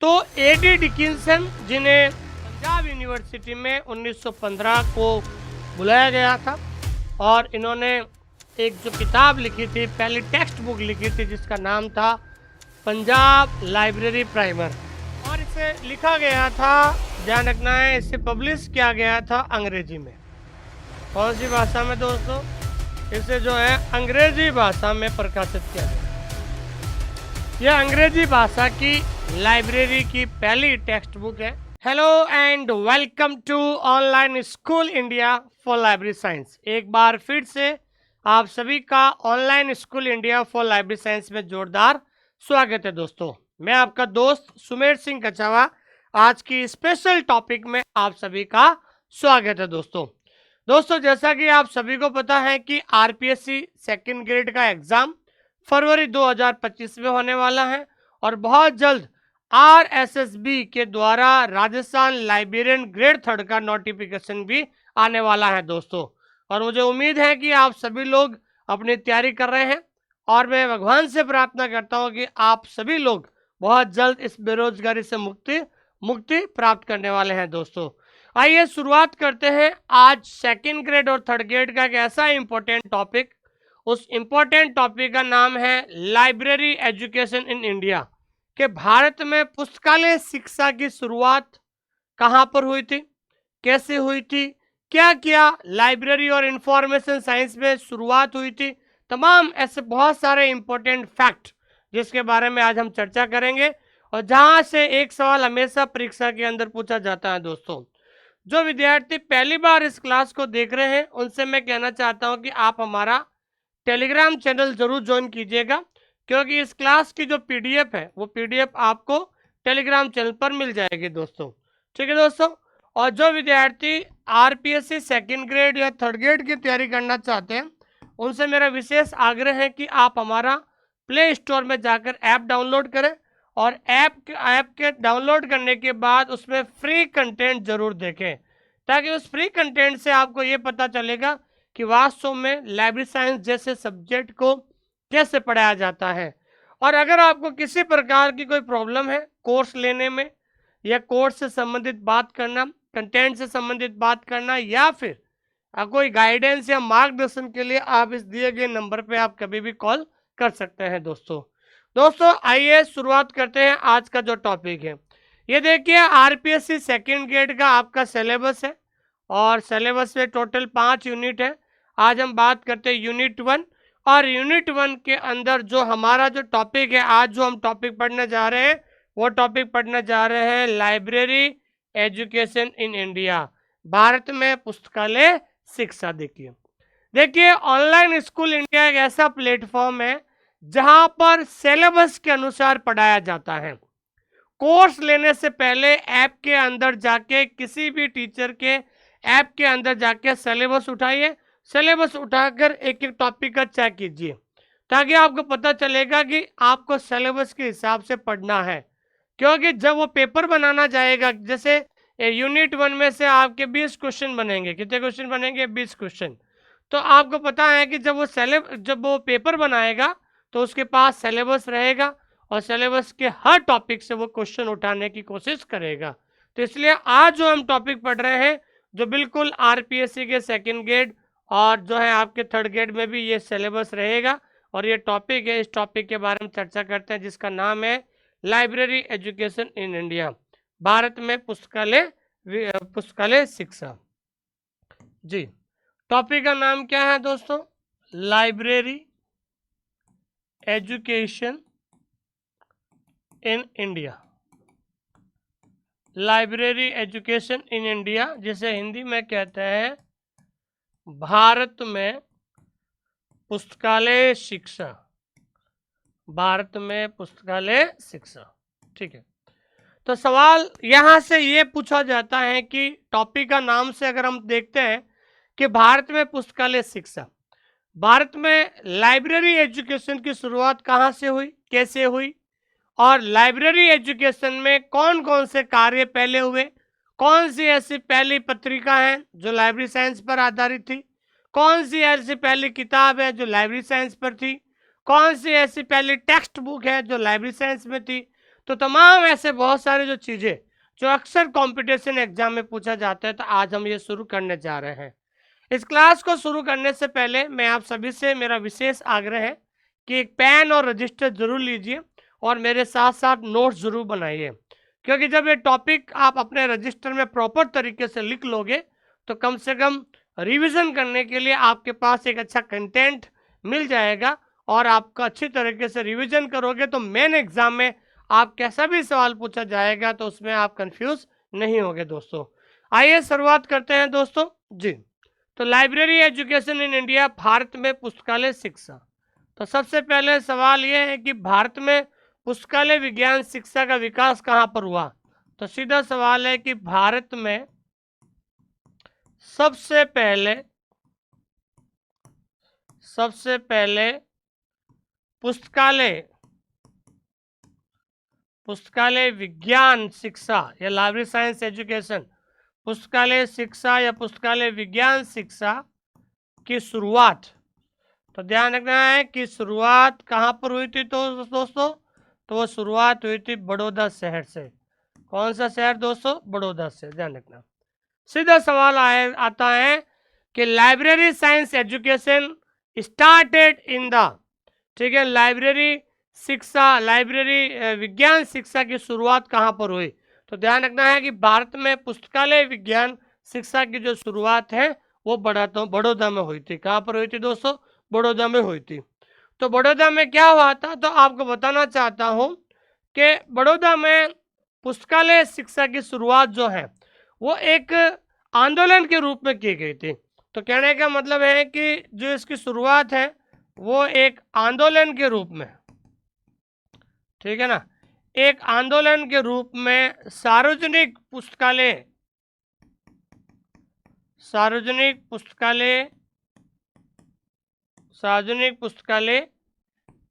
तो AD Dickinson, जिन्हें Punjab university में 1915 को बुलाया गया था, और इन्होंने एक जो किताब लिखी थी, पहली टेक्स्ट बुक लिखी थी, जिसका नाम था पंजाब लाइब्रेरी प्राइमर, और इसे लिखा गया था, ध्यान रखना है, इसे पब्लिश किया गया था अंग्रेजी में। कौन सी भाषा में दोस्तों? इसे जो है अंग्रेजी भाषा में प्रकाशित किया गया। यह अंग्रेजी भाषा की लाइब्रेरी की पहली टेक्स्ट बुक है। Hello and welcome to online school India for library science. एक बार फिर से आप सभी का online school India for library science में जोरदार स्वागत है दोस्तों। मैं आपका दोस्त सुमेर सिंह कछावा। आज की स्पेशल टॉपिक में आप सभी का स्वागत है दोस्तों, जैसा कि आप सभी को पता है कि आरपीएससी सेकंड ग्रेड का एग्जाम फरवरी 2025 में होने वाला है, और बहुत जल्द आरएसएसबी के द्वारा राजस्थान लाइब्रेरियन ग्रेड थर्ड का नोटिफिकेशन भी आने वाला है दोस्तों। और मुझे उम्मीद है कि आप सभी लोग अपनी तैयारी कर रहे हैं, और मैं भगवान से प्रार्थना करता हूं कि आप सभी लोग बहुत जल्द इस बेरोजगारी से मुक्ति प्राप्त करने वाले हैं दोस्तों। आइए शुरुआत करते हैं आज सेकंड ग्रेड और थर्ड ग्रेड का एक ऐसा इंपॉर्टेंट टॉपिक। उस इंपॉर्टेंट टॉपिक का नाम है लाइब्रेरी एजुकेशन इन इंडिया, कि भारत में पुस्तकालय शिक्षा की शुरुआत कहां पर हुई थी, कैसे हुई थी, क्या क्या लाइब्रेरी और इंफॉर्मेशन साइंस में शुरुआत हुई थी, तमाम ऐसे बहुत सारे इंपॉर्टेंट फैक्ट जिसके बारे में आज हम चर्चा करेंगे, और जहां से एक सवाल हमेशा परीक्षा के अंदर पूछा जाता है दोस्तों। जो विद्यार्थी पहली बार इस क्लास को देख रहे हैं, उनसे मैं कहना चाहता हूं कि आप हमारा टेलीग्राम चैनल जरूर ज्वाइन कीजिएगा, क्योंकि इस क्लास की जो पीडीएफ है वो पीडीएफ आपको टेलीग्राम चैनल पर मिल जाएगी दोस्तों। ठीक है दोस्तों। और जो विद्यार्थी आरपीएससी सेकंड ग्रेड या थर्ड ग्रेड की तैयारी करना चाहते हैं, उनसे मेरा विशेष आग्रह है कि आप हमारा प्ले स्टोर में जाकर ऐप डाउनलोड करें, और ऐप के डाउनलोड करने के बाद उसमें फ्री कंटेंट जरूर देखें, ताकि उस फ्री कंटेंट से आपको ये पता चलेगा कि वास्तव में लाइब्रेरी साइंस जैसे सब्जेक्ट को कैसे पढ़ाया जाता है। और अगर आपको किसी प्रकार की कोई प्रॉब्लम है कोर्स लेने में, या कोर्स से संबंधित बात करना, कंटेंट से संबंधित बात करना, या फिर कोई गाइडेंस या मार्गदर्शन के लिए आप इस दिए गए नंबर पे आप कभी भी कॉल कर सकते हैं दोस्तों आइए शुरुआत करते हैं आज का जो टॉपिक है। ये देखिए, आरपीएससी सेकंड ग्रेड का आपका सिलेबस है, और सिलेबस में टोटल 5 यूनिट है। आज हम बात करते हैं यूनिट 1, और यूनिट 1 के अंदर जो हमारा जो टॉपिक है, आज जो हम टॉपिक पढ़ने जा रहे हैं, वो टॉपिक पढ़ने जा रहे हैं library education in India, Bharat में पुस्तकालय शिक्षा। देखिए ऑनलाइन स्कूल इंडिया एक ऐसा प्लेटफॉर्म है जहां पर सिलेबस के अनुसार पढ़ाया जाता है। कोर्स लेने से पहले ऐप के अंदर जाके, किसी भी टीचर के ऐप के अंदर जाके सिलेबस उठाइए, सिलेबस उठाकर एक एक टॉपिक का चेक कीजिए, ताकि आपको पता चलेगा कि आपको सिलेबस के हिसाब से पढ़ना है। क्योंकि जब वो पेपर बनाना जाएगा, जैसे यूनिट 1 में से आपके 20 क्वेश्चन बनेंगे, कितने क्वेश्चन बनेंगे? 20 क्वेश्चन। तो आपको पता है कि जब वो पेपर बनाएगा तो उसके पास सिलेबस रहेगा, और सिलेबस के हर टॉपिक से वो क्वेश्चन उठाने की कोशिश करेगा। तो इसलिए आज जो हम टॉपिक पढ़ रहे हैं, जो बिल्कुल आरपीएससी के सेकंड ग्रेड और जो है आपके थर्ड ग्रेड में भी ये सिलेबस रहेगा, और ये टॉपिक है, इस टॉपिक के बारे में चर्चा करते हैं, जिसका नाम है library education in India, Bharat में पुस्तकालय शिक्षा। जी, टॉपिक का नाम क्या है दोस्तों? Library education in India, library education in India, जिसे हिंदी में कहते हैं भारत में पुस्तकालय शिक्षा, भारत में पुस्तकालय शिक्षा। ठीक है। तो सवाल यहां से ये पूछा जाता है कि टॉपिक का नाम से अगर हम देखते हैं कि भारत में पुस्तकालय शिक्षा, भारत में लाइब्रेरी एजुकेशन की शुरुआत कहां से हुई, कैसे हुई, और लाइब्रेरी एजुकेशन में कौन कौन से कार्य पहले हुए, कौन सी ऐसी पहली पत्रिका है जो लाइब्रेरी साइंस पर आधारित थी, कौन सी ऐसी पहली किताब है जो लाइब्रेरी साइंस पर थी, कौन सी ऐसी पहली टेक्स्ट बुक है जो लाइब्रेरी साइंस में थी। तो तमाम ऐसे बहुत सारे जो चीज़ें जो अक्सर कंपटीशन एग्जाम में पूछा जाता है, तो आज हम ये शुरू करने जा रहे हैं। इस क्लास को शुरू करने से पहले मैं आप सभी से मेरा विशेष आग्रह है कि एक पेन और रजिस्टर जरूर लीजिए और मेरे साथ साथ नोट्स जरूर बनाइए, क्योंकि जब ये टॉपिक आप अपने रजिस्टर में प्रॉपर तरीके से लिख लोगे तो कम से कम रिवीजन करने के लिए आपके पास एक अच्छा कंटेंट मिल जाएगा, और आपका अच्छी तरीके से रिवीजन करोगे तो मेन एग्जाम में आप कैसा भी सवाल पूछा जाएगा तो उसमें आप कंफ्यूज नहीं होगे दोस्तों। आइए शुरुआत करते हैं दोस्तों जी। तो library education in India, Bharat में पुस्तकालय शिक्षा। तो सबसे पहले सवाल यह है कि भारत में पुस्तकालय विज्ञान शिक्षा का विकास कहाँ पर हुआ। तो सीधा सवाल है कि भारत में सबसे पहले पुस्तकालय विज्ञान शिक्षा या लाइब्रेरी साइंस एजुकेशन, पुस्तकालय शिक्षा या पुस्तकालय विज्ञान शिक्षा की शुरुआत, तो ध्यान रखना है कि शुरुआत कहाँ पर हुई थी तो दोस्तों, तो वो शुरुआत हुई थी बड़ौदा शहर से। कौन सा शहर दोस्तों? बड़ौदा से, ध्यान रखना। सीधा सवाल आता है कि library science education started in the, ठीक है, लाइब्रेरी विज्ञान शिक्षा की शुरुआत कहाँ पर हुई। तो ध्यान रखना है कि भारत में पुस्तकालय विज्ञान शिक्षा की जो शुरुआत है वो बड़ौदा में हुई थी। कहाँ पर हुई थी दोस्तों? बड़ौदा में हुई थी। तो बड़ौदा में क्या हुआ था, तो आपको बताना चाहता हूँ कि बड़ौदा में पुस्तकालय शिक्षा की शुरुआत जो है वो एक आंदोलन के रूप में की गई थी। तो कहने का मतलब है कि जो इसकी शुरुआत है वो एक आंदोलन के रूप में, ठीक है ना, एक आंदोलन के रूप में सार्वजनिक पुस्तकालय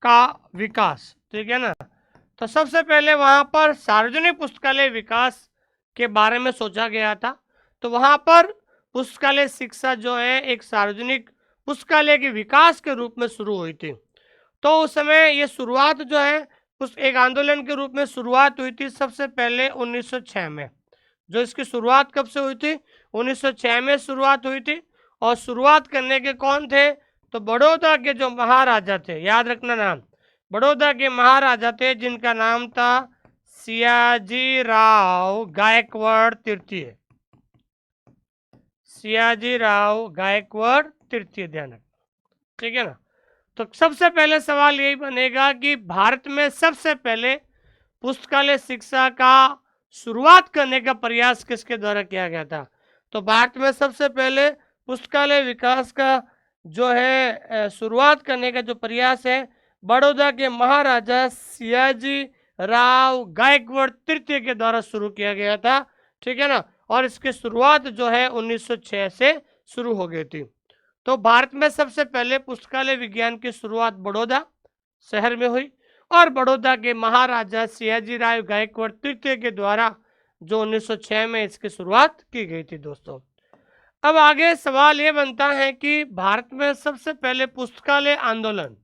का विकास, ठीक है ना। तो सबसे पहले वहां पर सार्वजनिक पुस्तकालय विकास के बारे में सोचा गया था। तो वहां पर पुस्तकालय शिक्षा जो है एक सार्वजनिक पुस्तकालय के विकास के रूप में शुरू हुई थी। तो उस समय ये शुरुआत जो है उस एक आंदोलन के रूप में शुरुआत हुई थी सबसे पहले 1906 में। जो इसकी शुरुआत कब से हुई थी? 1906 में शुरुआत हुई थी। और शुरुआत करने के कौन थे? तो बड़ौदा के जो महाराजा थे, याद रखना नाम, बड़ौदा के महाराजा थे जिनका नाम था सियाजी राव गायकवाड़ तृतीय। सियाजी राव गायकवाड़ तृतीय, ध्यान रखना, ठीक है ना। तो सबसे पहले सवाल यही बनेगा कि भारत में सबसे पहले पुस्तकालय शिक्षा का शुरुआत करने का प्रयास किसके द्वारा किया गया था। तो भारत में सबसे पहले पुस्तकालय विकास का जो है शुरुआत करने का जो प्रयास है बड़ौदा के महाराजा सियाजी राव गायकवाड़ तृतीय के द्वारा शुरू किया गया था, ठीक है ना। और इसकी शुरुआत जो है 1906 से शुरू हो गई थी। तो भारत में सबसे पहले पुस्तकालय विज्ञान की शुरुआत बड़ौदा शहर में हुई और बड़ौदा के महाराजा सियाजी राव गायकवाड़ तृतीय के द्वारा जो 1906 में इसकी शुरुआत की गई थी दोस्तों। अब आगे सवाल ये बनता है कि भारत में सबसे पहले पुस्तकालय आंदोलन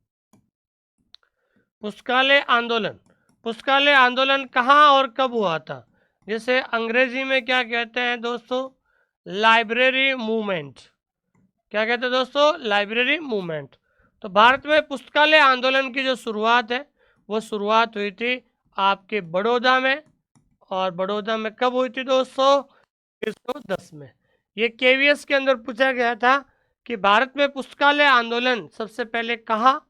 कहाँ और कब हुआ था। जैसे अंग्रेजी में क्या कहते हैं दोस्तों? Library movement. क्या कहते हैं दोस्तों? Library movement. तो भारत में पुस्तकालय आंदोलन की जो शुरुआत है वो शुरुआत हुई थी आपके बड़ौदा में। और बड़ौदा में कब हुई थी दोस्तों? 1910 में। ये केवीएस के अंदर पूछा गया था कि भारत में पुस्तकालय आंदोलन सबसे पहले कहाँ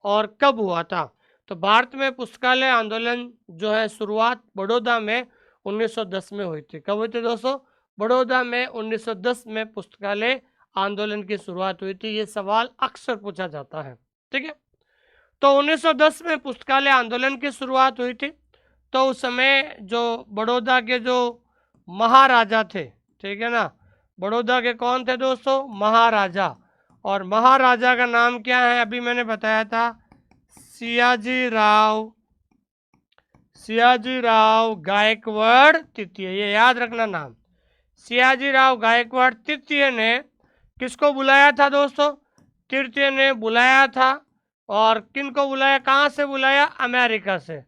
और कब हुआ था। तो भारत में पुस्तकालय आंदोलन जो है शुरुआत बड़ौदा में 1910 में हुई थी। कब हुई थी दोस्तों? बड़ौदा में 1910 में पुस्तकालय आंदोलन की शुरुआत हुई थी। ये सवाल अक्सर पूछा जाता है, ठीक है। तो 1910 में पुस्तकालय आंदोलन की शुरुआत हुई थी। तो उस समय जो बड़ौदा के जो महाराजा थे, ठीक है ना, बड़ौदा के कौन थे दोस्तों? महाराजा। और महाराजा का नाम क्या है? अभी मैंने बताया था सियाजी राव गायकवाड़ तृतीय। ये याद रखना नाम। सियाजी राव गायकवाड़ तृतीय ने किसको बुलाया था दोस्तों? तृतीय ने बुलाया था। और किन को बुलाया? कहाँ से बुलाया? अमेरिका से।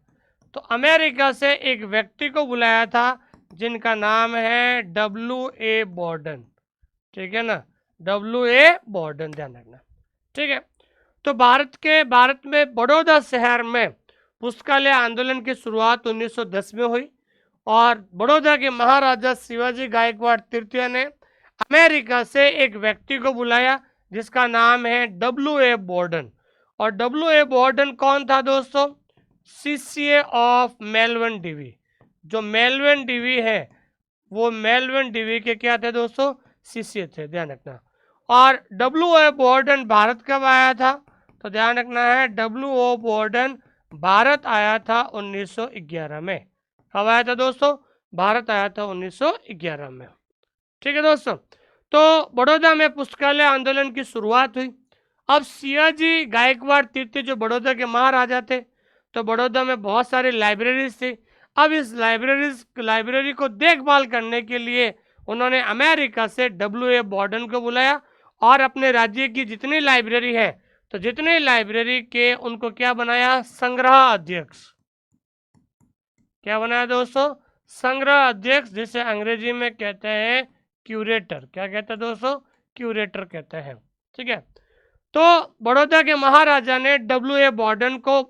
तो अमेरिका से एक व्यक्ति को बुलाया था जिनका नाम है W.A. बॉर्डन। ठीक है ना, W.A. बॉर्डन, ध्यान रखना। ठीक है, तो भारत में बड़ौदा शहर में पुस्तकालय आंदोलन की शुरुआत 1910 में हुई और बड़ौदा के महाराजा शिवाजी गायकवाड़ तृतीय ने अमेरिका से एक व्यक्ति को बुलाया जिसका नाम है W.A. बॉर्डन। और W.A. बॉर्डन कौन था दोस्तों? शिष्य ऑफ मेलविन डीवी। जो मेलविन डीवी है वो मेलविन डीवी के क्या थे दोस्तों? शिष्य थे, ध्यान रखना। और W.A. बॉर्डन भारत कब आया था? तो ध्यान रखना है, W.O. बॉर्डन भारत आया था 1911 में। कब आया था दोस्तों? भारत आया था 1911 में। ठीक है दोस्तों, तो बड़ौदा में पुस्तकालय आंदोलन की शुरुआत हुई। अब सियाजी गायकवाड़ तृतीय जो बड़ौदा के महाराजा थे, तो बड़ौदा में बहुत सारी लाइब्रेरीज थी। अब इस लाइब्रेरी को देखभाल करने के लिए उन्होंने अमेरिका से W.A. बॉर्डन को बुलाया और अपने राज्य की जितनी लाइब्रेरी है, तो जितनी लाइब्रेरी के उनको क्या बनाया? संग्रह अध्यक्ष। क्या बनाया दोस्तों? संग्रह अध्यक्ष, जिसे अंग्रेजी में कहते हैं क्यूरेटर। क्या कहते हैं दोस्तों? क्यूरेटर कहते हैं। ठीक है, तो बड़ौदा के महाराजा ने W.A. बॉर्डन को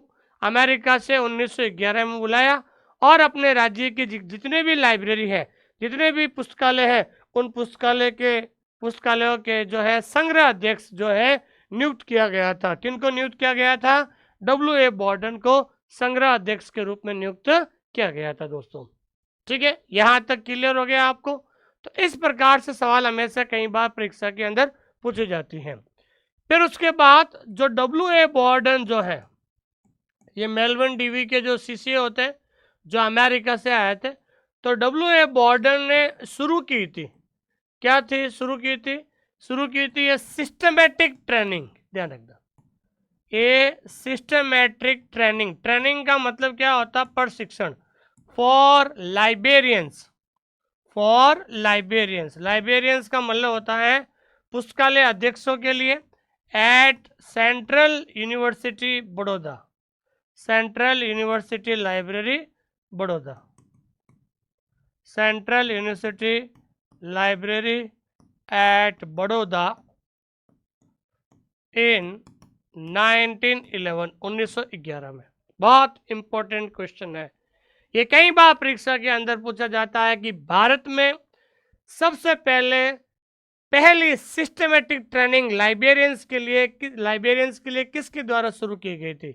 अमेरिका से 1911 में बुलाया और अपने राज्य की जितने भी लाइब्रेरी है, जितने भी पुस्तकालय है, उन पुस्तकालयों के जो है संग्रह अध्यक्ष जो है नियुक्त किया गया था। किनको नियुक्त किया गया था? W.A. बॉर्डन को संग्रह अध्यक्ष के रूप में नियुक्त किया गया था दोस्तों। ठीक है, यहां तक क्लियर हो गया आपको? तो इस प्रकार से सवाल हमेशा कई बार परीक्षा के अंदर पूछे जाती हैं। फिर उसके बाद जो W.A. बॉर्डन जो है, ये मेलविन डीवी के जो शिष्य होते हैं जो अमेरिका से आए थे, तो W.A. बॉर्डन ने शुरू की थी, क्या थी? शुरू की थी ये सिस्टमेटिक ट्रेनिंग। ध्यान रखना, ये सिस्टमेटिक ट्रेनिंग। ट्रेनिंग का मतलब क्या होता? प्रशिक्षण। For librarians. लाइब्रेरियंस का मतलब होता है पुस्तकालय अध्यक्षों के लिए at central university Baroda. Central university library Baroda. Central university library at Baroda in 1911 में। बहुत इंपॉर्टेंट क्वेश्चन है ये, कई बार परीक्षा के अंदर पूछा जाता है कि भारत में सबसे पहली सिस्टमेटिक ट्रेनिंग लाइब्रेरियंस के लिए किसके द्वारा शुरू की गई थी?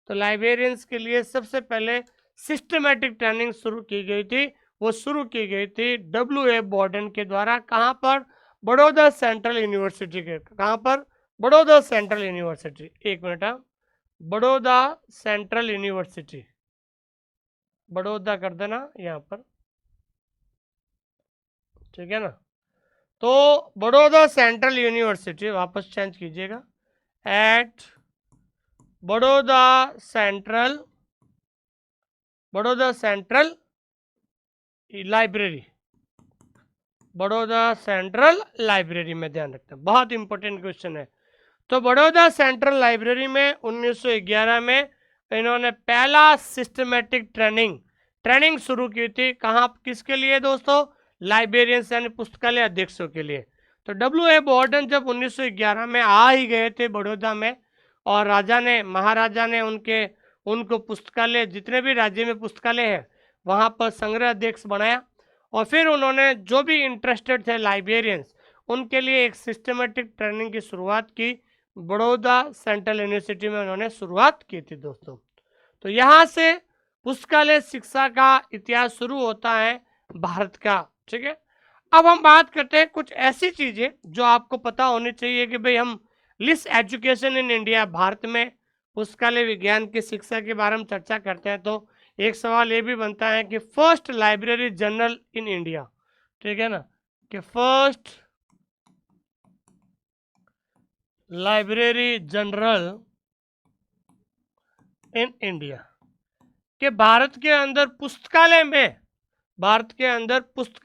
तो लाइब्रेरियंस के लिए सबसे पहले सिस्टमेटिक ट्रेनिंग शुरू की गई थी, वो शुरू की गई थी W.A. बॉर्डन के द्वारा। कहाँ पर? बड़ौदा सेंट्रल यूनिवर्सिटी के। कहाँ पर? Baroda central university. एक मिनट, बड़ौदा सेंट्रल यूनिवर्सिटी, बड़ौदा कर देना यहाँ पर। ठीक है ना, तो बड़ौदा सेंट्रल यूनिवर्सिटी, वापस चेंज कीजिएगा, at Baroda central library, Baroda central library में। ध्यान रखना, बहुत इंपॉर्टेंट क्वेश्चन है। तो बड़ौदा सेंट्रल लाइब्रेरी में 1911 में इन्होंने पहला सिस्टमेटिक ट्रेनिंग शुरू की थी। कहाँ, किसके लिए दोस्तों? लाइब्रेरियंस यानी पुस्तकालय अध्यक्षों के लिए। तो W.A. बॉर्डन जब 1911 में आ ही गए थे बड़ौदा में, और महाराजा ने उनको पुस्तकालय, जितने भी राज्य में पुस्तकालय है वहाँ पर संग्रह अध्यक्ष बनाया। और फिर उन्होंने जो भी इंटरेस्टेड थे लाइब्रेरियंस, उनके लिए एक सिस्टमेटिक ट्रेनिंग की शुरुआत की। बड़ौदा सेंट्रल यूनिवर्सिटी में उन्होंने शुरुआत की थी दोस्तों। तो यहाँ से पुस्तकालय शिक्षा का इतिहास शुरू होता है भारत का। ठीक है, अब हम बात करते हैं कुछ ऐसी चीजें जो आपको पता होनी चाहिए कि भाई हम list education in India, Bharat में पुस्तकालय विज्ञान की शिक्षा के बारे में चर्चा करते हैं, तो एक सवाल ये भी बनता है कि first library general in India, ठीक है ना, कि first library general in India, कि भारत के अंदर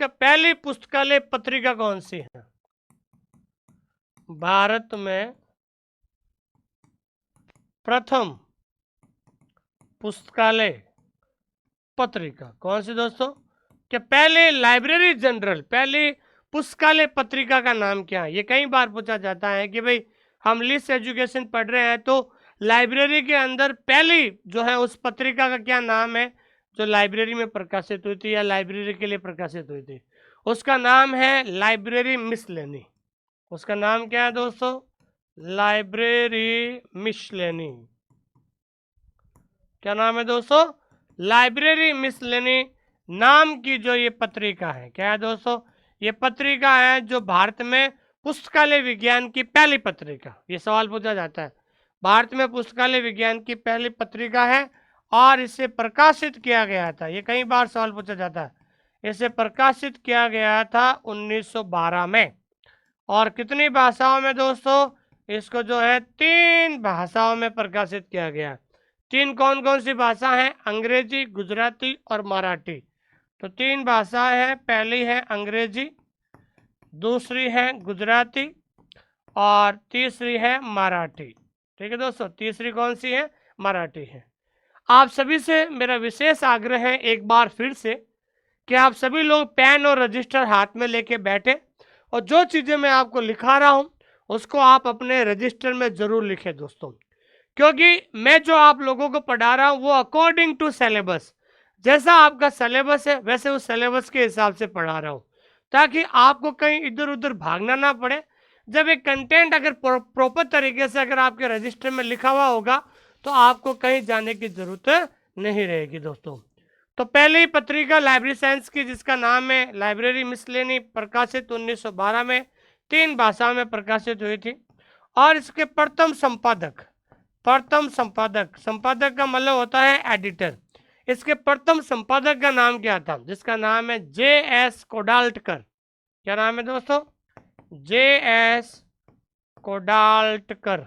पहली पुस्तकालय पत्रिका कौन सी है? भारत में प्रथम पुस्तकालय पत्रिका। कौन सी दोस्तों? कि पहले लाइब्रेरी जनरल, पहली पुस्तकालय पत्रिका का नाम क्या है? ये कई बार पूछा जाता है कि भाई हम लिस्ट एजुकेशन पढ़ रहे हैं तो लाइब्रेरी के अंदर पहली जो है उस पत्रिका का क्या नाम है जो लाइब्रेरी में प्रकाशित हुई थी या लाइब्रेरी के लिए प्रकाशित हुई थी? उसका नाम है लाइब्रेरी मिसलेनी। उसका नाम क्या है दोस्तों? लाइब्रेरी मिसलेनी। क्या नाम है दोस्तों? लाइब्रेरी मिसलेनी नाम की जो ये पत्रिका है, क्या है दोस्तों? ये पत्रिका है जो भारत में पुस्तकालय विज्ञान की पहली पत्रिका। ये सवाल पूछा जाता है, भारत में पुस्तकालय विज्ञान की पहली पत्रिका है और इसे प्रकाशित किया गया था। ये कई बार सवाल पूछा जाता है। इसे प्रकाशित किया गया था 1912 में। और कितनी भाषाओं में दोस्तों? इसको जो है 3 भाषाओं में प्रकाशित किया गया। 3 कौन कौन सी भाषा है? अंग्रेजी, गुजराती और मराठी। तो 3 भाषा है, पहली है अंग्रेजी, दूसरी है गुजराती और तीसरी है मराठी। ठीक है दोस्तों, तीसरी कौन सी है? मराठी है। आप सभी से मेरा विशेष आग्रह है एक बार फिर से कि आप सभी लोग पेन और रजिस्टर हाथ में लेके बैठे और जो चीज़ें मैं आपको लिखा रहा हूँ उसको आप अपने रजिस्टर में ज़रूर लिखें दोस्तों, क्योंकि मैं जो आप लोगों को पढ़ा रहा हूँ वो अकॉर्डिंग टू सिलेबस, जैसा आपका सिलेबस है वैसे उस सिलेबस के हिसाब से पढ़ा रहा हूँ, ताकि आपको कहीं इधर उधर भागना ना पड़े। जब एक कंटेंट अगर प्रॉपर तरीके से अगर आपके रजिस्टर में लिखा हुआ होगा तो आपको कहीं जाने की ज़रूरत नहीं रहेगी दोस्तों। तो पहली पत्रिका लाइब्रेरी साइंस की जिसका नाम है लाइब्रेरी मिसलेनी, प्रकाशित 1912 में, 3 भाषाओं में प्रकाशित हुई थी। और इसके प्रथम संपादक संपादक का मतलब होता है एडिटर। इसके प्रथम संपादक का नाम क्या था? जिसका नाम है J.S. कोडाल्टकर। क्या नाम है दोस्तों? J.S. कोडाल्टकर।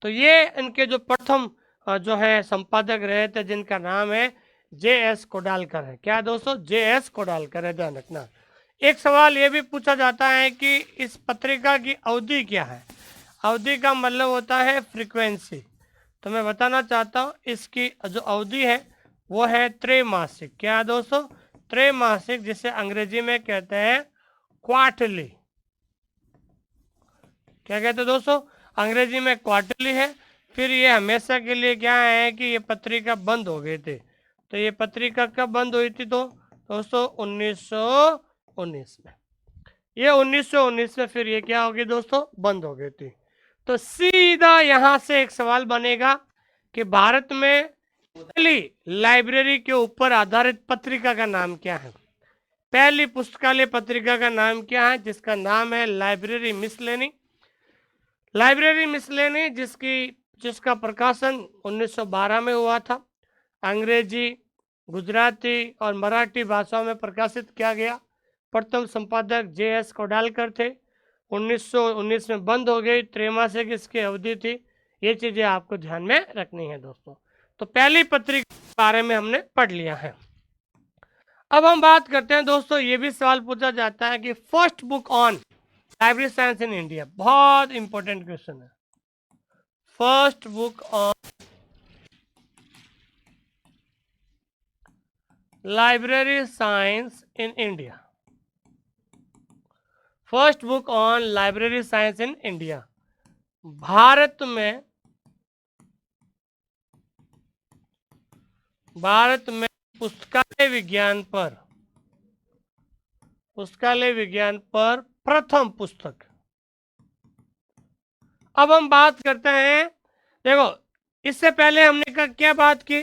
तो ये इनके जो प्रथम जो है संपादक रहे थे जिनका नाम है J.S. कोडाल्टकर है। क्या दोस्तों? J.S. कोडाल्टकर है, ध्यान रखना। एक सवाल ये भी पूछा जाता है कि इस पत्रिका की अवधि क्या है? अवधि का मतलब होता है फ्रीक्वेंसी। तो मैं बताना चाहता हूँ इसकी जो अवधि है वो है त्रैमासिक। क्या है दोस्तों? त्रैमासिक, जिसे अंग्रेजी में कहते हैं क्वार्टरली। क्या कहते हैं दोस्तों? अंग्रेजी में क्वार्टरली है। फिर ये हमेशा के लिए क्या है कि ये पत्रिका बंद हो गई थी। तो ये पत्रिका कब बंद हुई थी तो दोस्तों? 1919 में। ये 1919 में फिर ये क्या होगी दोस्तों? बंद हो गई थी। तो सीधा यहाँ से एक सवाल बनेगा कि भारत में पहली लाइब्रेरी के ऊपर आधारित पत्रिका का नाम क्या है? पहली पुस्तकालय पत्रिका का नाम क्या है? जिसका नाम है लाइब्रेरी मिसलेनी। लाइब्रेरी मिसलेनी जिसका प्रकाशन 1912 में हुआ था। अंग्रेजी, गुजराती और मराठी भाषाओं में प्रकाशित किया गया। प्रथम संपादक J.S. कोडाल्टकर थे। 1919 में बंद हो गई। त्रैमासिक इसकी अवधि थी। ये चीज़ें आपको ध्यान में रखनी है दोस्तों। तो पहली पत्रिका के बारे में हमने पढ़ लिया है। अब हम बात करते हैं दोस्तों, ये भी सवाल पूछा जाता है कि first book on library science in India, बहुत इंपॉर्टेंट क्वेश्चन है। First book on library science in India, first book on library science in India. Bharat में पुस्तकालय विज्ञान पर प्रथम पुस्तक। अब हम बात करते हैं, देखो इससे पहले हमने क्या बात की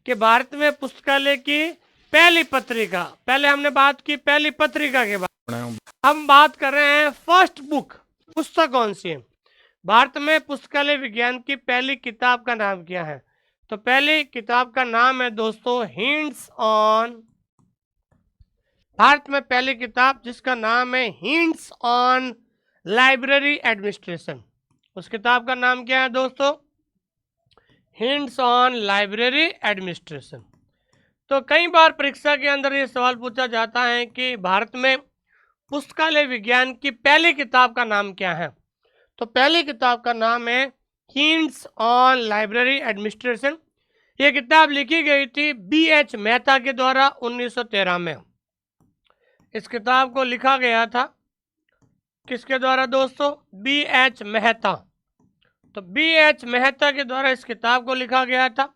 कि भारत में पुस्तकालय की पहली पत्रिका, पहले हमने बात की पहली पत्रिका के बारे में। हम बात कर रहे हैं फर्स्ट बुक, पुस्तक कौन सी है? भारत में पुस्तकालय विज्ञान की पहली किताब का नाम क्या है? तो पहली किताब का नाम है दोस्तों हिंट्स ऑन, भारत में पहली किताब जिसका नाम है हिंट्स ऑन लाइब्रेरी एडमिनिस्ट्रेशन। उस किताब का नाम क्या है दोस्तों? Hints on library administration. तो कई बार परीक्षा के अंदर ये सवाल पूछा जाता है कि भारत में पुस्तकालय विज्ञान की पहली किताब का नाम क्या है? तो पहली किताब का नाम है हिंट्स ऑन लाइब्रेरी एडमिनिस्ट्रेशन। ये किताब लिखी गई थी B.H. मेहता के द्वारा 1913 में। इस किताब को लिखा गया था किसके द्वारा दोस्तों? B.H. मेहता। तो B.H. मेहता के द्वारा इस किताब को लिखा गया था।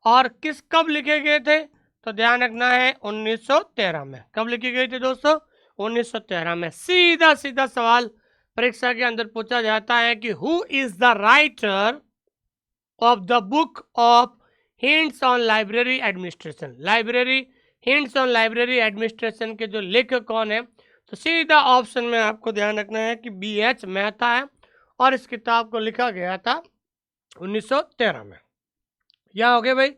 और कब लिखे गए थे? तो ध्यान रखना है 1913 में। कब लिखी गई थी दोस्तों? 1913 में। सीधा सीधा सवाल परीक्षा के अंदर पूछा जाता है कि who is the writer of the book of hints on library administration. Hints on library administration के जो लेखक कौन है? तो सीधा ऑप्शन में आपको ध्यान रखना है कि B.H. मेहता है और इस किताब को लिखा गया था 1913 में। यहाँ हो गए भाई।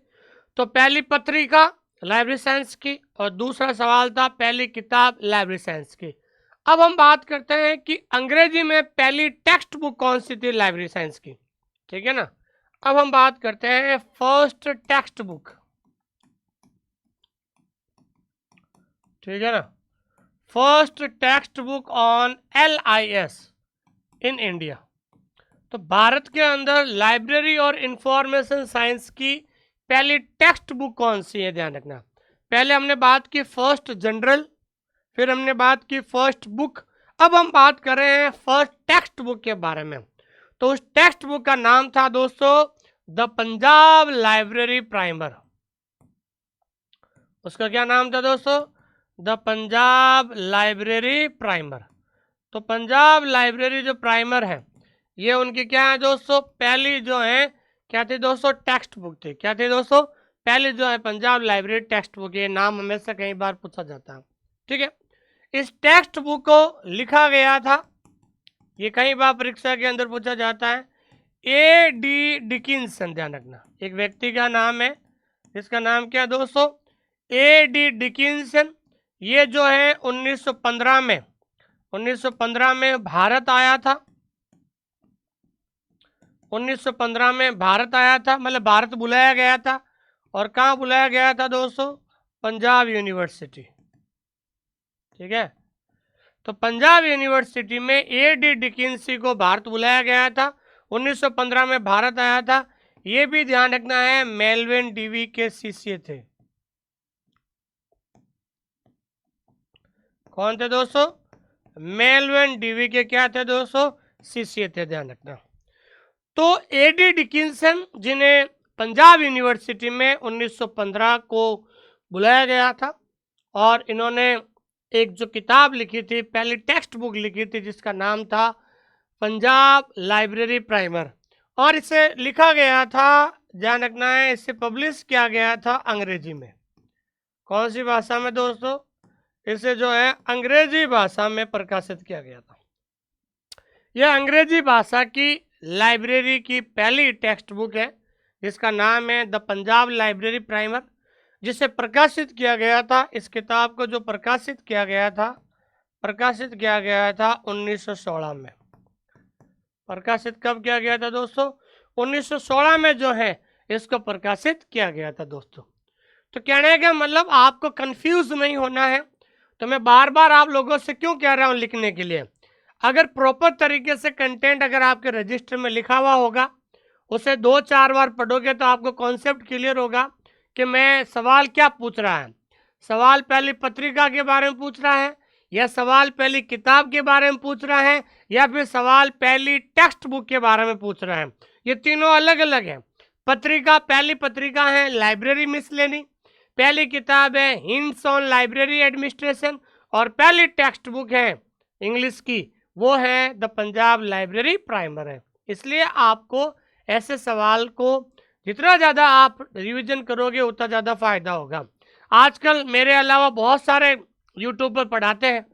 तो पहली पत्रिका लाइब्रेरी साइंस की और दूसरा सवाल था पहली किताब लाइब्रेरी साइंस की। अब हम बात करते हैं कि अंग्रेजी में पहली टेक्स्ट बुक कौन सी थी लाइब्रेरी साइंस की, ठीक है ना। अब हम बात करते हैं फर्स्ट टेक्स्ट बुक, ठीक है ना। First text book on LIS in India. तो भारत के अंदर लाइब्रेरी और इंफॉर्मेशन साइंस की पहली टेक्स्ट बुक कौन सी है, ध्यान रखना। पहले हमने बात की फर्स्ट जनरल, फिर हमने बात की फर्स्ट बुक, अब हम बात कर रहे हैं फर्स्ट टेक्स्ट बुक के बारे में। तो उस टेक्स्ट बुक का नाम था दोस्तों द पंजाब लाइब्रेरी प्राइमर। उसका क्या नाम था दोस्तों? The Punjab library primer. तो पंजाब लाइब्रेरी जो प्राइमर है ये उनकी क्या है दोस्तों? पहली जो है क्या थी दोस्तों? टेक्स्ट बुक थी। क्या थी दोस्तों? पहली जो है पंजाब लाइब्रेरी टेक्स्ट बुक। ये नाम हमेशा कई बार पूछा जाता है, ठीक है। इस टेक्स्ट बुक को लिखा गया था, ये कई बार परीक्षा के अंदर पूछा जाता है, A.D. डिकिंसन। ध्यान रखना, एक व्यक्ति का नाम है, इसका नाम क्या दोस्तों? A.D. डिकिंसन। ये जो है 1915 में भारत आया था। 1915 में भारत आया था, मतलब भारत बुलाया गया था। और कहाँ बुलाया गया था दोस्तों? पंजाब यूनिवर्सिटी, ठीक है। तो पंजाब यूनिवर्सिटी में A.D. डिकिंसन को भारत बुलाया गया था। 1915 में भारत आया था। ये भी ध्यान रखना है मेलविन डीवी के शिष्य थे। कौन थे दोस्तों? मेलविन डीवी के क्या थे दोस्तों? शिष्य थे, ध्यान रखना। तो A.D. डिकिंसन जिन्हें पंजाब यूनिवर्सिटी में 1915 को बुलाया गया था और इन्होंने एक जो किताब लिखी थी, पहली टेक्स्ट बुक लिखी थी जिसका नाम था पंजाब लाइब्रेरी प्राइमर। और इसे लिखा गया था, ध्यान रखना है, इसे पब्लिश किया गया था अंग्रेजी में। कौन सी भाषा में दोस्तों? इसे जो है अंग्रेजी भाषा में प्रकाशित किया गया था। यह अंग्रेजी भाषा की लाइब्रेरी की पहली टेक्स्ट बुक है जिसका नाम है द पंजाब लाइब्रेरी प्राइमर, जिसे प्रकाशित किया गया था। इस किताब को जो प्रकाशित किया गया था 1916 में। प्रकाशित कब किया गया था दोस्तों? 1916 में जो है इसको प्रकाशित किया गया था दोस्तों। तो कहने का मतलब आपको कंफ्यूज नहीं होना है, तो मैं बार बार आप लोगों से क्यों कह रहा हूं लिखने के लिए। अगर प्रॉपर तरीके से कंटेंट अगर आपके रजिस्टर में लिखा हुआ होगा, उसे 2-4 बार पढ़ोगे तो आपको कॉन्सेप्ट क्लियर होगा कि मैं सवाल क्या पूछ रहा है। सवाल पहली पत्रिका के बारे में पूछ रहा है, या सवाल पहली किताब के बारे में पूछ रहा है, या फिर सवाल पहली टेक्स्ट बुक के बारे में पूछ रहा है। ये तीनों अलग अलग हैं। पत्रिका, पहली पत्रिका है लाइब्रेरी मिसलेनी, पहली किताब है हिंट्स ऑन लाइब्रेरी एडमिनिस्ट्रेशन, और पहली टेक्स्ट बुक है इंग्लिश की, वो है द पंजाब लाइब्रेरी प्राइमर है। इसलिए आपको ऐसे सवाल को जितना ज़्यादा आप रिवीजन करोगे उतना ज़्यादा फायदा होगा। आजकल मेरे अलावा बहुत सारे यूट्यूब पर पढ़ाते हैं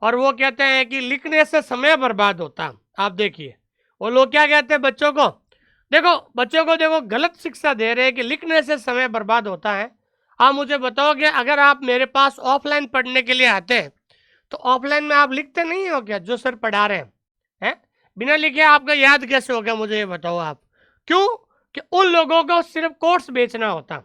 और वो कहते हैं कि लिखने से समय बर्बाद होता है। आप देखिए वो लोग क्या कहते हैं बच्चों को देखो गलत शिक्षा दे रहे हैं कि लिखने से समय बर्बाद होता है। आप मुझे बताओगे अगर आप मेरे पास ऑफलाइन पढ़ने के लिए आते हैं तो ऑफलाइन में आप लिखते नहीं हो क्या जो सर पढ़ा रहे हैं? बिना लिखे आपका याद कैसे होगा, मुझे ये बताओ आप। क्यों? कि उन लोगों को सिर्फ कोर्स बेचना होता।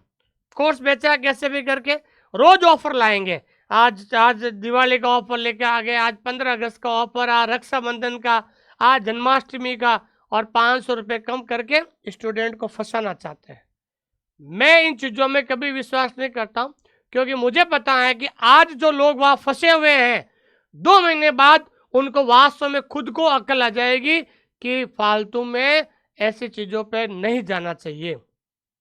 कोर्स बेचा कैसे भी करके, रोज ऑफर लाएंगे। आज दिवाली का ऑफर लेके आ गए, आज 15 अगस्त का ऑफर, आज रक्षाबंधन का, आज जन्माष्टमी का, और 500 रुपये कम करके स्टूडेंट को फंसाना चाहते हैं। मैं इन चीज़ों में कभी विश्वास नहीं करता हूँ, क्योंकि मुझे पता है कि आज जो लोग वहाँ फंसे हुए हैं, 2 महीने बाद उनको वास्तव में खुद को अकल आ जाएगी कि फालतू में ऐसी चीज़ों पे नहीं जाना चाहिए।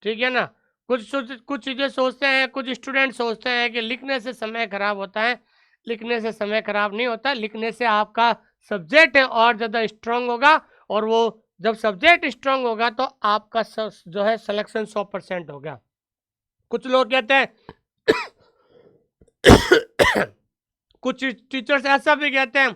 ठीक है ना। कुछ चीज़ें सोचते हैं, कुछ स्टूडेंट सोचते हैं कि लिखने से समय खराब होता है। लिखने से समय खराब नहीं होता, लिखने से आपका सब्जेक्ट है और ज़्यादा स्ट्रांग होगा, और वो जब सब्जेक्ट स्ट्रांग होगा तो आपका जो है सिलेक्शन 100% होगा। कुछ लोग कहते हैं कुछ टीचर्स ऐसा भी कहते हैं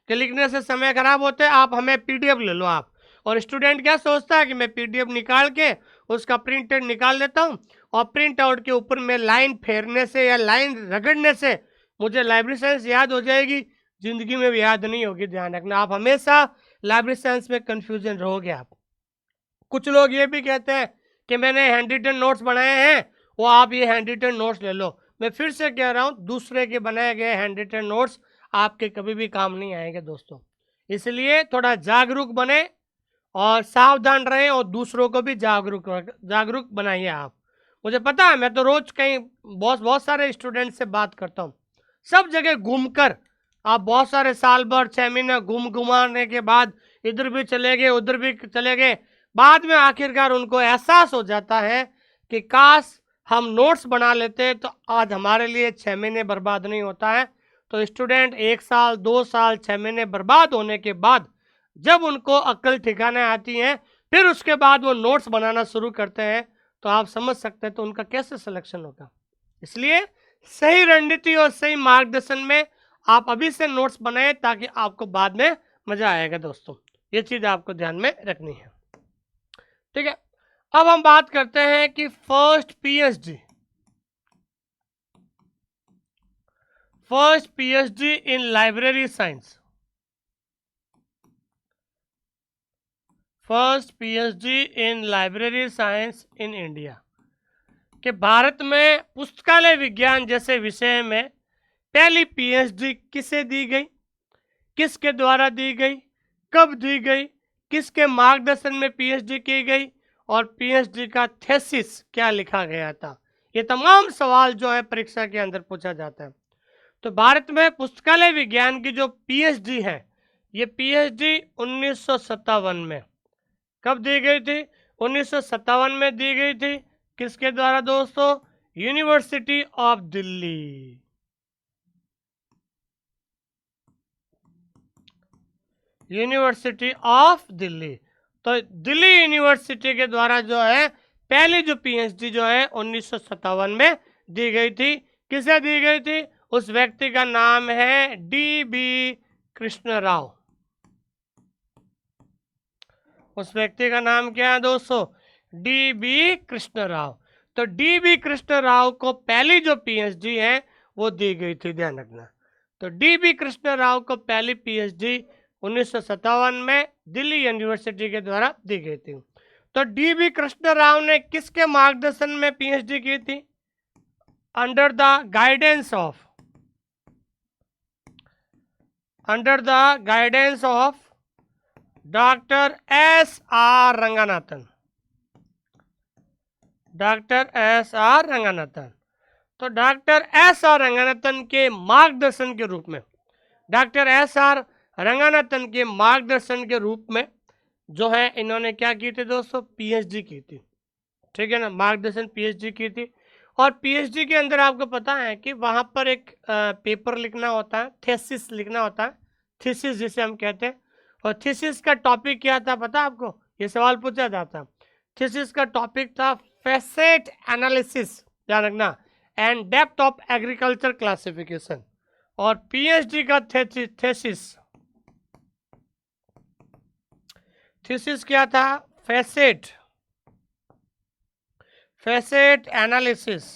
कि लिखने से समय खराब होते हैं, आप हमें पीडीएफ ले लो आप। और स्टूडेंट क्या सोचता है कि मैं पीडीएफ निकाल के उसका प्रिंट आउट निकाल लेता हूँ, और प्रिंट आउट के ऊपर में लाइन फेरने से या लाइन रगड़ने से मुझे लाइब्रेरी साइंस याद हो जाएगी, जिंदगी में भी याद नहीं होगी। ध्यान रखना, आप हमेशा लाइब्रेरी साइंस में कंफ्यूजन रहोगे आप। कुछ लोग ये भी कहते हैं कि मैंने हैंड रिटन नोट्स बनाए हैं, वो आप ये हैंड रिटन नोट्स ले लो। मैं फिर से कह रहा हूँ, दूसरे के बनाए गए हैंड रिटन नोट्स आपके कभी भी काम नहीं आएंगे दोस्तों। इसलिए थोड़ा जागरूक बने और सावधान रहें, और दूसरों को भी जागरूक बनाइए आप। मुझे पता है, मैं तो रोज कहीं बहुत सारे स्टूडेंट से बात करता हूँ, सब जगह घूमकर आप बहुत सारे साल भर 6 महीने घुमाने के बाद इधर भी चले गए उधर भी चले गए, बाद में आखिरकार उनको एहसास हो जाता है कि काश हम नोट्स बना लेते तो आज हमारे लिए 6 महीने बर्बाद नहीं होता है। तो स्टूडेंट 1 साल 2 साल 6 महीने बर्बाद होने के बाद जब उनको अक्ल ठिकाने आती है, फिर उसके बाद वो नोट्स बनाना शुरू करते हैं, तो आप समझ सकते हैं तो उनका कैसे सिलेक्शन होगा। इसलिए सही रणनीति और सही मार्गदर्शन में आप अभी से नोट्स बनाएं, ताकि आपको बाद में मजा आएगा दोस्तों। ये चीज आपको ध्यान में रखनी है। ठीक है, अब हम बात करते हैं कि first PhD in library science. First PhD in library science in India कि भारत में पुस्तकालय विज्ञान जैसे विषय में पहली पीएचडी किसे दी गई, किसके द्वारा दी गई, कब दी गई, किसके मार्गदर्शन में पीएचडी की गई, और पीएचडी का थीसिस क्या लिखा गया था। ये तमाम सवाल जो है परीक्षा के अंदर पूछा जाता है। तो भारत में पुस्तकालय विज्ञान की जो पीएचडी है, ये पीएचडी 1957 में कब दी गई थी? 1957 में दी गई थी। किसके द्वारा दोस्तों? University of Delhi. University of Delhi. तो दिल्ली यूनिवर्सिटी के द्वारा जो है पहली जो पीएचडी जो है 1957 में दी गई थी। किसे दी गई थी? उस व्यक्ति का नाम है डी.बी. कृष्ण राव। उस व्यक्ति का नाम क्या है दोस्तों? डी.बी. कृष्ण राव। तो डी.बी. कृष्ण राव को पहली जो पीएचडी है वो दी गई थी, ध्यान रखना। तो डी.बी. कृष्ण राव को पहली पीएचडी 1957 में दिल्ली यूनिवर्सिटी के द्वारा दी गई थी। तो डी.बी. कृष्ण राव ने किसके मार्गदर्शन में पीएचडी की थी? Under the guidance of doctor S.R. Ranganathan. Doctor S.R. Ranganathan. तो डॉक्टर S.R. रंगनाथन के मार्गदर्शन के रूप में, डॉक्टर S.R. रंगनाथन के मार्गदर्शन के रूप में जो है इन्होंने क्या की थी दोस्तों? पीएचडी की थी। ठीक है ना, मार्गदर्शन पीएचडी की थी। और पीएचडी के अंदर आपको पता है कि वहाँ पर एक पेपर लिखना होता है, थीसिस लिखना होता है, थीसिस जिसे हम कहते हैं। और थीसिस का टॉपिक क्या था पता आपको? ये सवाल पूछा जाता है। थीसिस का टॉपिक था फैसेट एनालिसिस, ध्यान रखना, and depth of agriculture classification. और पीएचडी का थीसिस क्या था? Facet analysis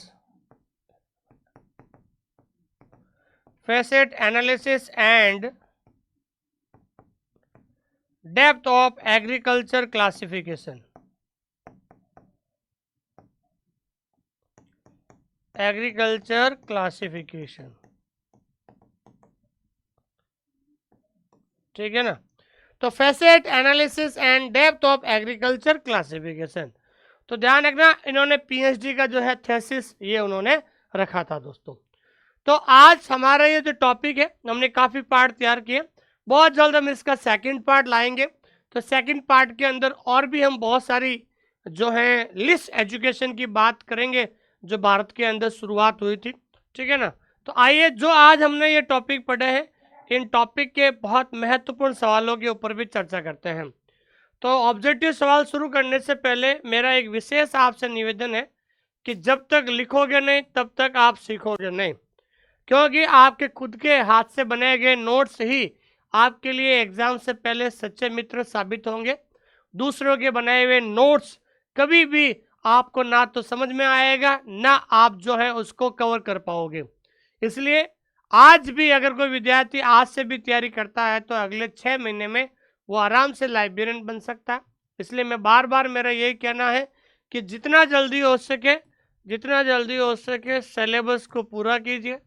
and depth of agriculture classification. ठीक है ना। तो facet analysis and depth of agriculture classification. तो ध्यान रखना, इन्होंने पीएचडी का जो है थीसिस ये उन्होंने रखा था दोस्तों। तो आज हमारा ये जो टॉपिक है, हमने काफ़ी पार्ट तैयार किए, बहुत जल्द हम इसका सेकंड पार्ट लाएंगे। तो सेकंड पार्ट के अंदर और भी हम बहुत सारी जो है लिस्ट एजुकेशन की बात करेंगे जो भारत के अंदर शुरुआत हुई थी, ठीक है ना। तो आइए, जो आज हमने ये टॉपिक पढ़े हैं, इन टॉपिक के बहुत महत्वपूर्ण सवालों के ऊपर भी चर्चा करते हैं। तो ऑब्जेक्टिव सवाल शुरू करने से पहले मेरा एक विशेष आपसे निवेदन है कि जब तक लिखोगे नहीं तब तक आप सीखोगे नहीं, क्योंकि आपके खुद के हाथ से बनाए गए नोट्स ही आपके लिए एग्जाम से पहले सच्चे मित्र साबित होंगे। दूसरों के बनाए हुए नोट्स कभी भी आपको ना तो समझ में आएगा, ना आप जो है उसको कवर कर पाओगे। इसलिए आज भी अगर कोई विद्यार्थी आज से भी तैयारी करता है तो अगले 6 महीने में वो आराम से लाइब्रेरियन बन सकता है। इसलिए मैं बार बार मेरा यही कहना है कि जितना जल्दी हो सके सिलेबस को पूरा कीजिए।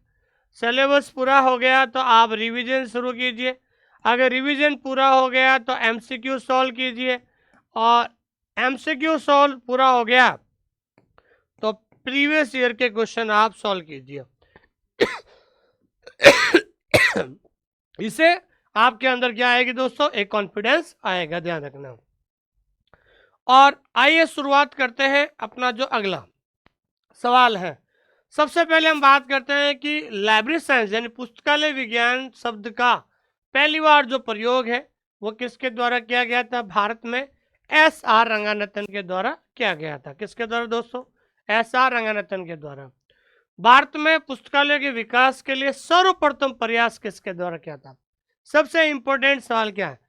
सिलेबस पूरा हो गया तो आप रिवीजन शुरू कीजिए। अगर रिवीजन पूरा हो गया तो एमसीक्यू सॉल्व कीजिए, और एमसीक्यू सॉल्व पूरा हो गया तो प्रीवियस ईयर के क्वेश्चन आप सॉल्व कीजिए। इससे आपके अंदर क्या आएगी दोस्तों, एक कॉन्फिडेंस आएगा, ध्यान रखना। और आइए शुरुआत करते हैं अपना जो अगला सवाल है। सबसे पहले हम बात करते हैं कि लाइब्रेरी साइंस यानी पुस्तकालय विज्ञान शब्द का पहली बार जो प्रयोग है वो किसके द्वारा किया गया था भारत में? एस.आर. रंगानाथन के द्वारा किया गया था। किसके द्वारा दोस्तों? एस.आर. रंगानाथन के द्वारा। भारत में पुस्तकालय के विकास के लिए सर्वप्रथम प्रयास किसके द्वारा किया था? सबसे इंपॉर्टेंट सवाल क्या है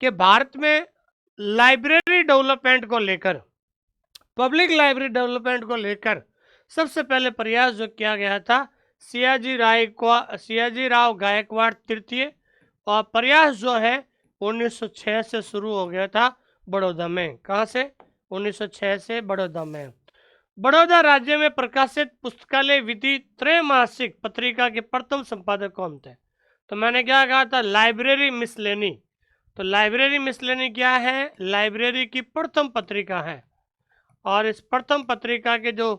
कि भारत में लाइब्रेरी डेवलपमेंट को लेकर, पब्लिक लाइब्रेरी डेवलपमेंट को लेकर सबसे पहले प्रयास जो किया गया था सियाजी राव गायकवाड़ तृतीय, और प्रयास जो है 1906 से शुरू हो गया था बड़ौदा में। कहाँ से? 1906 से बड़ौदा में। बड़ौदा राज्य में प्रकाशित पुस्तकालय विधि त्रैमासिक पत्रिका के प्रथम संपादक कौन थे? तो मैंने क्या कहा था? लाइब्रेरी मिसलेनी। तो लाइब्रेरी मिसलेनी क्या है? लाइब्रेरी की प्रथम पत्रिका है। और इस प्रथम पत्रिका के जो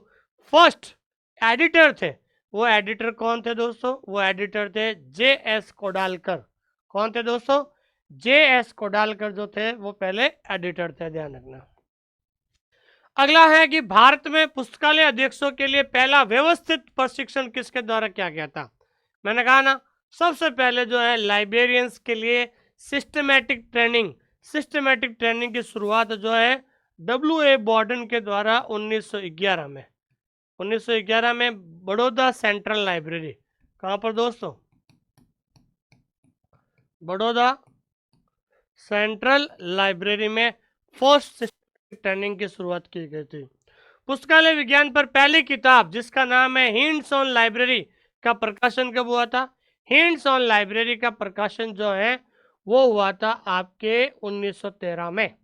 फर्स्ट एडिटर थे, वो एडिटर कौन थे दोस्तों? वो एडिटर थे J.S. कोडालकर। कौन थे दोस्तों? J.S. कोडालकर जो थे वो पहले एडिटर थे, ध्यान रखना। अगला है कि भारत में पुस्तकालय अध्यक्षों के लिए पहला व्यवस्थित प्रशिक्षण किसके द्वारा किया गया था? मैंने कहा ना, सबसे पहले जो है लाइब्रेरियंस के लिए सिस्टमैटिक ट्रेनिंग की शुरुआत जो है W.A. बॉर्डन के द्वारा 1911 में बड़ौदा सेंट्रल लाइब्रेरी। कहाँ पर दोस्तों? बड़ौदा सेंट्रल लाइब्रेरी में फर्स्ट ट्रेनिंग की शुरुआत की गई थी। पुस्तकालय विज्ञान पर पहली किताब जिसका नाम है हिंट्स ऑन लाइब्रेरी का प्रकाशन कब हुआ था? हिंट्स ऑन लाइब्रेरी का प्रकाशन जो है वो हुआ था आपके 1913 में।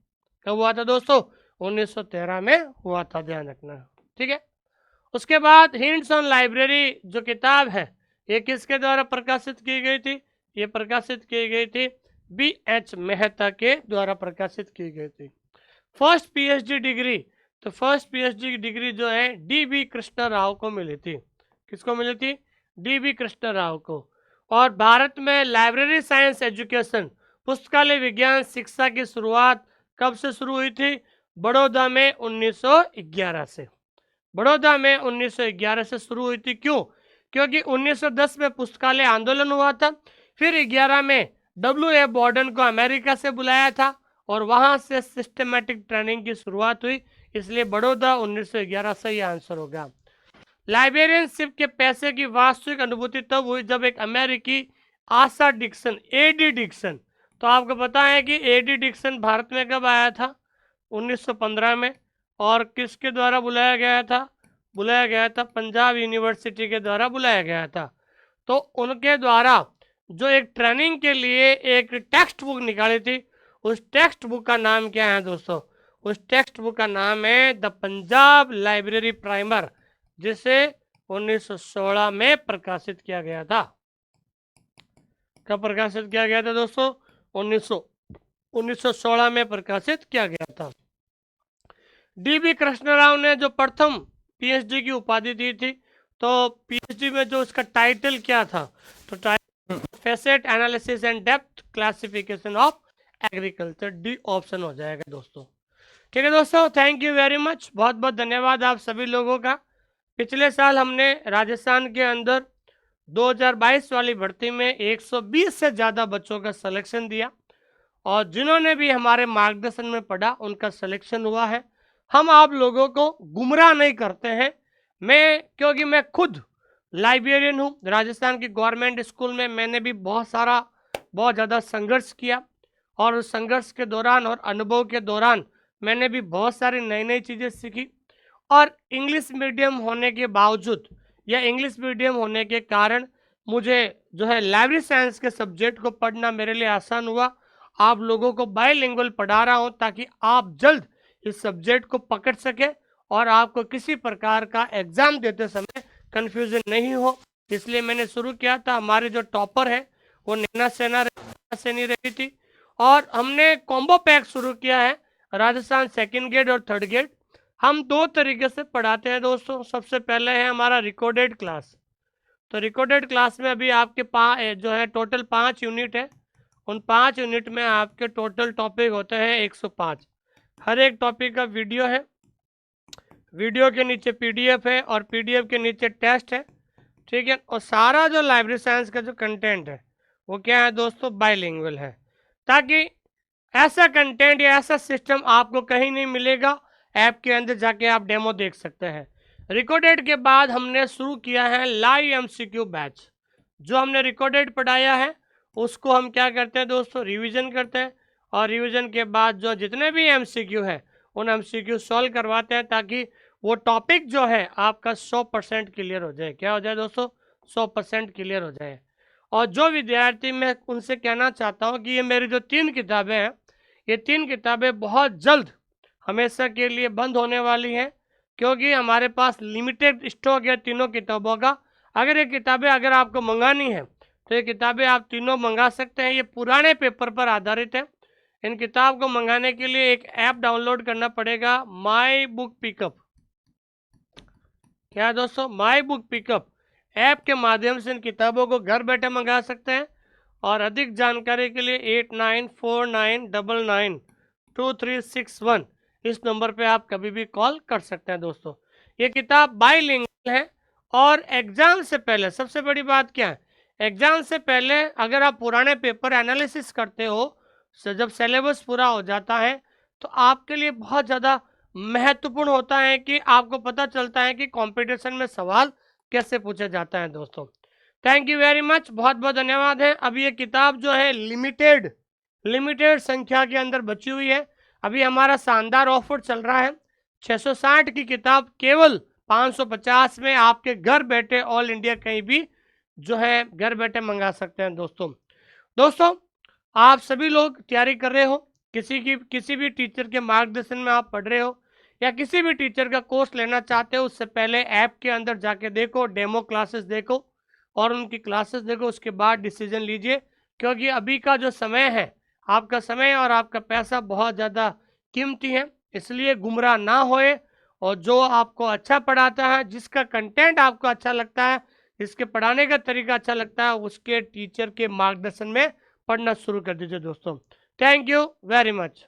कब हुआ था दोस्तों? 1913 में हुआ था, ध्यान रखना, ठीक है। उसके बाद हिंट्स ऑन लाइब्रेरी जो किताब है ये किसके द्वारा प्रकाशित की गई थी? ये प्रकाशित की गई थी B.H. मेहता के द्वारा प्रकाशित की गई थी। फर्स्ट पीएचडी डिग्री, तो फर्स्ट पीएचडी डिग्री जो है D.B. कृष्णा राव को मिली थी। किसको मिली थी? D.B. कृष्णा राव को। और भारत में लाइब्रेरी साइंस एजुकेशन, पुस्तकालय विज्ञान शिक्षा की शुरुआत कब से शुरू हुई थी? बड़ौदा में 1911 से। बड़ौदा में 1911 से शुरू हुई थी। क्यों? क्योंकि 1910 में पुस्तकालय आंदोलन हुआ था, फिर 11 में W.A. बॉर्डन को अमेरिका से बुलाया था और वहां से सिस्टमैटिक ट्रेनिंग की शुरुआत हुई, इसलिए बड़ौदा 1911 से ये आंसर होगा। लाइब्रेरियनशिप के पैसे की वास्तविक अनुभूति तब हुई जब एक अमेरिकी आशा डिक्सन, A.D. डिक्सन, तो आपको पता है कि A.D. डिक्सन भारत में कब आया था? 1915 में। और किसके द्वारा बुलाया गया था? बुलाया गया था पंजाब यूनिवर्सिटी के द्वारा बुलाया गया था। तो उनके द्वारा जो एक ट्रेनिंग के लिए एक टेक्स्ट बुक निकाली थी, उस टेक्स्ट बुक का नाम क्या है दोस्तों? उस टेक्स्ट बुक का नाम है द पंजाब लाइब्रेरी प्राइमर, जिसे 1916 में प्रकाशित किया गया था। कब प्रकाशित किया गया था दोस्तों? 1916 में प्रकाशित किया गया था। DB कृष्ण राव ने जो प्रथम PhD की उपाधि दी थी, तो PhD में जो उसका टाइटल क्या था, तो title facet analysis and depth classification of agriculture, D option हो जाएगा दोस्तों। ठीक है दोस्तों, थैंक यू वेरी मच, बहुत बहुत धन्यवाद आप सभी लोगों का। पिछले साल हमने राजस्थान के अंदर 2022 वाली भर्ती में 120 से ज़्यादा बच्चों का सिलेक्शन दिया, और जिन्होंने भी हमारे मार्गदर्शन में पढ़ा उनका सिलेक्शन हुआ है। हम आप लोगों को गुमराह नहीं करते हैं, क्योंकि मैं खुद लाइब्रेरियन हूँ। राजस्थान की गवर्नमेंट स्कूल में मैंने भी बहुत ज़्यादा संघर्ष किया, और उस संघर्ष के दौरान और अनुभव के दौरान मैंने भी बहुत सारी नई नई चीज़ें सीखी। और इंग्लिश मीडियम होने के बावजूद या इंग्लिश मीडियम होने के कारण मुझे जो है लाइब्रेरी साइंस के सब्जेक्ट को पढ़ना मेरे लिए आसान हुआ। आप लोगों को बाइलिंगुअल पढ़ा रहा हूँ ताकि आप जल्द इस सब्जेक्ट को पकड़ सके और आपको किसी प्रकार का एग्जाम देते समय कन्फ्यूजन नहीं हो। इसलिए मैंने शुरू किया था। हमारे जो टॉपर है वो नैना सेनी रही थी, और हमने कॉम्बो पैक शुरू किया है, राजस्थान सेकंड ग्रेड और थर्ड ग्रेड। हम दो तरीके से पढ़ाते हैं दोस्तों। सबसे पहले है हमारा रिकॉर्डेड क्लास। तो रिकॉर्डेड क्लास में अभी आपके जो है टोटल 5 यूनिट है। उन 5 यूनिट में आपके टोटल टॉपिक होते हैं 105। हर एक टॉपिक का वीडियो है, वीडियो के नीचे PDF है, और PDF के नीचे टेस्ट है। ठीक है, और सारा जो लाइब्रेरी साइंस का जो कंटेंट है वो क्या है दोस्तों, बाइलिंगुअल है, ताकि ऐसा कंटेंट या ऐसा सिस्टम आपको कहीं नहीं मिलेगा। ऐप के अंदर जाके आप डेमो देख सकते हैं। रिकॉर्डेड के बाद हमने शुरू किया है लाइव MCQ बैच। जो हमने रिकॉर्डेड पढ़ाया है उसको हम क्या करते हैं दोस्तों, रिवीजन करते हैं, और रिवीजन के बाद जो जितने भी MCQ है उन MCQ सॉल्व करवाते हैं, ताकि वो टॉपिक जो है आपका 100% क्लियर हो जाए। क्या हो जाए दोस्तों, 100% क्लियर हो जाए। और जो विद्यार्थी, मैं उनसे कहना चाहता हूँ कि ये मेरी जो 3 किताबें हैं, ये 3 किताबें बहुत जल्द हमेशा के लिए बंद होने वाली हैं, क्योंकि हमारे पास लिमिटेड स्टॉक है तीनों किताबों का। अगर ये किताबें अगर आपको मंगानी है तो ये किताबें आप तीनों मंगा सकते हैं। ये पुराने पेपर पर आधारित है। इन किताब को मंगाने के लिए एक ऐप डाउनलोड करना पड़ेगा, माई बुक पिकअप। क्या दोस्तों, माई बुक पिकअप ऐप के माध्यम से इन किताबों को घर बैठे मंगा सकते हैं। और अधिक जानकारी के लिए 8949992361 इस नंबर पे आप कभी भी कॉल कर सकते हैं दोस्तों। ये किताब बाइलिंगुअल है, और एग्जाम से पहले सबसे बड़ी बात क्या है, एग्जाम से पहले अगर आप पुराने पेपर एनालिसिस करते हो, जब सिलेबस पूरा हो जाता है तो आपके लिए बहुत ज़्यादा महत्वपूर्ण होता है कि आपको पता चलता है कि कंपटीशन में सवाल कैसे पूछा जाता है दोस्तों। थैंक यू वेरी मच, बहुत बहुत धन्यवाद है। अभी ये किताब जो है लिमिटेड संख्या के अंदर बची हुई है। अभी हमारा शानदार ऑफर चल रहा है, 660 की किताब केवल 550 में आपके घर बैठे ऑल इंडिया कहीं भी जो है घर बैठे मंगा सकते हैं दोस्तों आप सभी लोग तैयारी कर रहे हो, किसी भी टीचर के मार्गदर्शन में आप पढ़ रहे हो, या किसी भी टीचर का कोर्स लेना चाहते हो, उससे पहले ऐप के अंदर जाके देखो, डेमो क्लासेस देखो और उनकी क्लासेस देखो, उसके बाद डिसीजन लीजिए। क्योंकि अभी का जो समय है, आपका समय और आपका पैसा बहुत ज़्यादा कीमती है, इसलिए गुमराह ना होए, और जो आपको अच्छा पढ़ाता है, जिसका कंटेंट आपको अच्छा लगता है, जिसके पढ़ाने का तरीका अच्छा लगता है, उसके टीचर के मार्गदर्शन में पढ़ना शुरू कर दीजिए दोस्तों। Thank you very much.